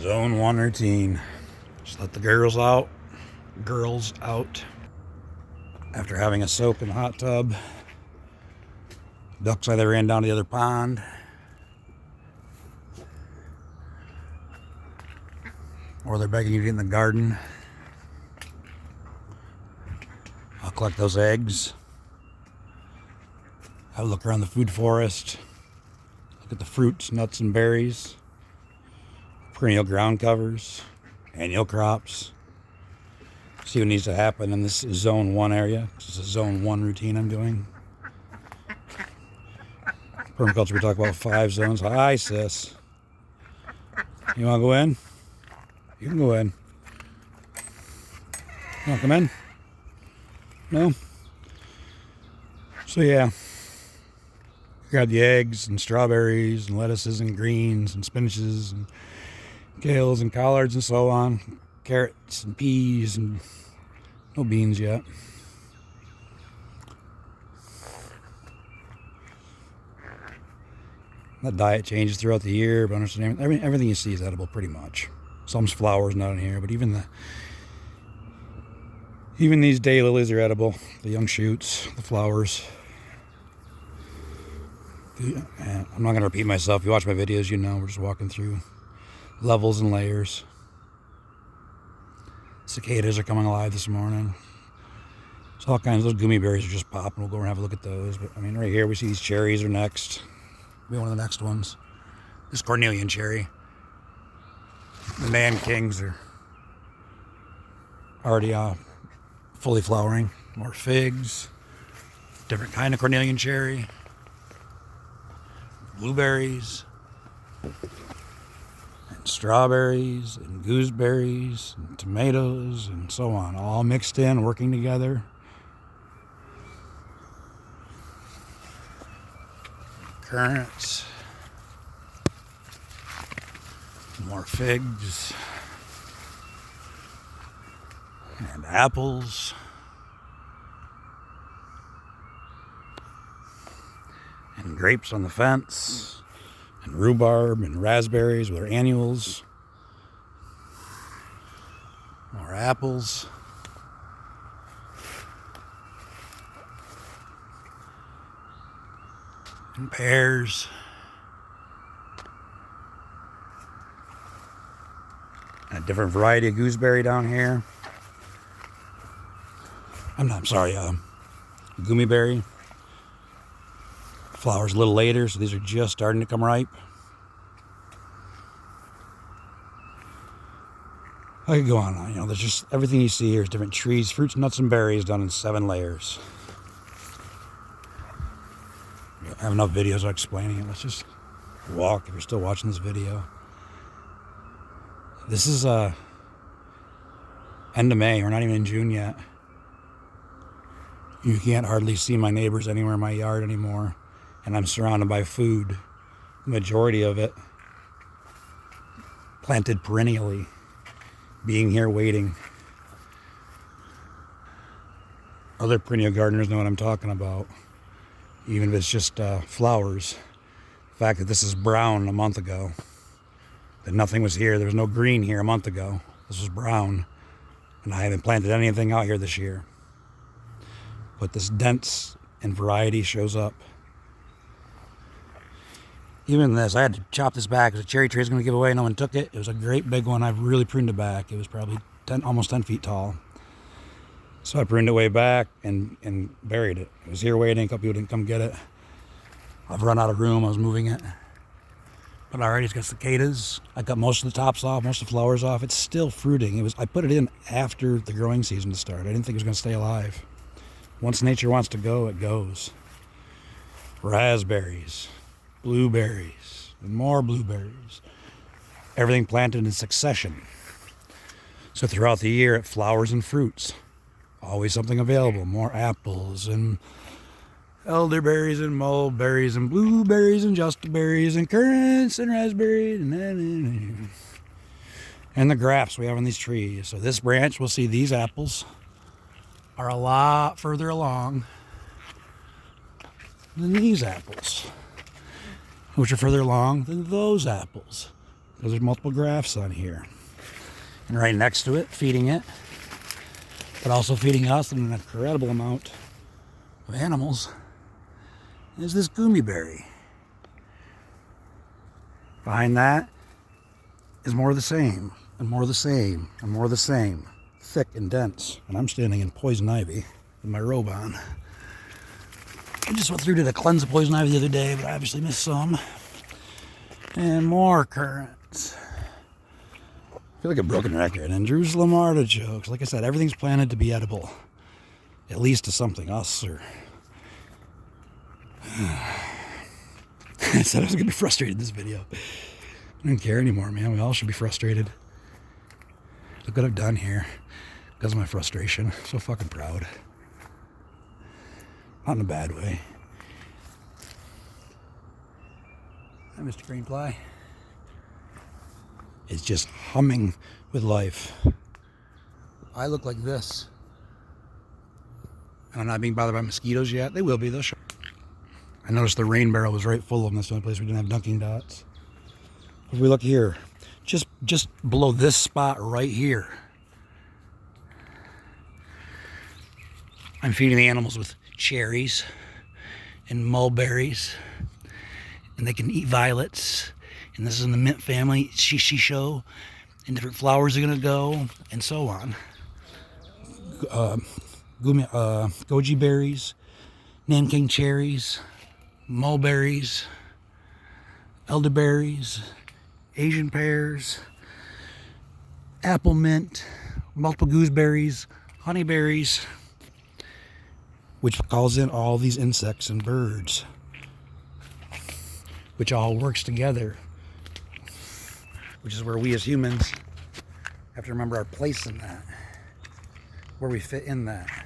Zone 1 routine. Just let the girls out. After having a soak in the hot tub. Ducks either ran down to the other pond, or they're begging you to get in the garden. I'll collect those eggs. I'll look around the Foodforest. Look at the fruits, nuts, and berries. Perennial ground covers. Annual crops. See what needs to happen in this Zone 1 area. This is a Zone 1 routine I'm doing. Permaculture, we talk about 5 zones. Hi, sis. You want to go in? You can go in. You want to come in? No? So, yeah. Grab the eggs and strawberries and lettuces and greens and spinaches and kales and collards and so on. Carrots and peas and no beans yet. That diet changes throughout the year, but understand everything you see is edible pretty much. Some's flowers not in here, but even these daylilies are edible. The young shoots, the flowers. I'm not going to repeat myself. If you watch my videos, you know we're just walking through levels and layers. Cicadas are coming alive this morning. So all kinds of those gummy berries are just popping. We'll go and have a look at those. But I mean, right here we see these cherries are next. Be one of the next ones. This Cornelian cherry. The man kings are already fully flowering. More figs. Different kind of Cornelian cherry. Blueberries. And strawberries and gooseberries and tomatoes and so on. All mixed in, working together. Currants, more figs, and apples, and grapes on the fence, and rhubarb and raspberries with their annuals, more apples. And pears. And a different variety of gooseberry down here. I'm sorry, gummy berry. Flowers a little later, so these are just starting to come ripe. I could go on, there's just everything you see here is different trees, fruits, nuts, and berries done in 7 layers. I have enough videos of explaining it. Let's just walk if you're still watching this video. This is end of May. We're not even in June yet. You can't hardly see my neighbors anywhere in my yard anymore. And I'm surrounded by food. The majority of it planted perennially. Being here waiting. Other perennial gardeners know what I'm talking about. Even if it's just flowers. The fact that this is brown a month ago. That nothing was here. There was no green here a month ago. This was brown. And I haven't planted anything out here this year. But this dense and variety shows up. Even this, I had to chop this back because the cherry tree is going to give away. No one took it. It was a great big one. I've really pruned it back. It was probably almost 10 feet tall. So I pruned it way back and buried it. It was here waiting. A couple people didn't come get it. I've run out of room. I was moving it. But already it's got cicadas. I cut most of the tops off, most of the flowers off. It's still fruiting. I put it in after the growing season started. I didn't think it was going to stay alive. Once nature wants to go, it goes. Raspberries, blueberries, and more blueberries. Everything planted in succession. So throughout the year, it flowers and fruits. Always something available. More apples and elderberries and mulberries and blueberries and justaberries and currants and raspberries and the grafts we have on these trees. So this branch, we'll see these apples are a lot further along than these apples, which are further along than those apples. because there's multiple grafts on here. And right next to it, feeding it, but also feeding us an incredible amount of animals, is this gummy berry. Behind that is more of the same, and more of the same, and more of the same. Thick and dense. And I'm standing in poison ivy with my robe on. I just went through to cleanse the poison ivy the other day, but I obviously missed some. And more currants. I feel like a broken record. And Jerusalem artichokes. Like I said, everything's planted to be edible. At least to something. Us or... I said I was going to be frustrated in this video. I don't care anymore, man. We all should be frustrated. Look what I've done here. Because of my frustration. I'm so fucking proud. Not in a bad way. Hi, Mr. Greenfly. It's just humming with life. I look like this. I'm not being bothered by mosquitoes yet. They will be, though. I noticed the rain barrel was right full of them. That's the only place we didn't have dunking dots. If we look here, just below this spot right here, I'm feeding the animals with cherries and mulberries, and they can eat violets. And this is in the mint family, shishisho, and different flowers are gonna go, and so on. Goji berries, Nanking cherries, mulberries, elderberries, Asian pears, apple mint, multiple gooseberries, honeyberries, which calls in all these insects and birds, which all works together, which is where we as humans have to remember our place in that, where we fit in that.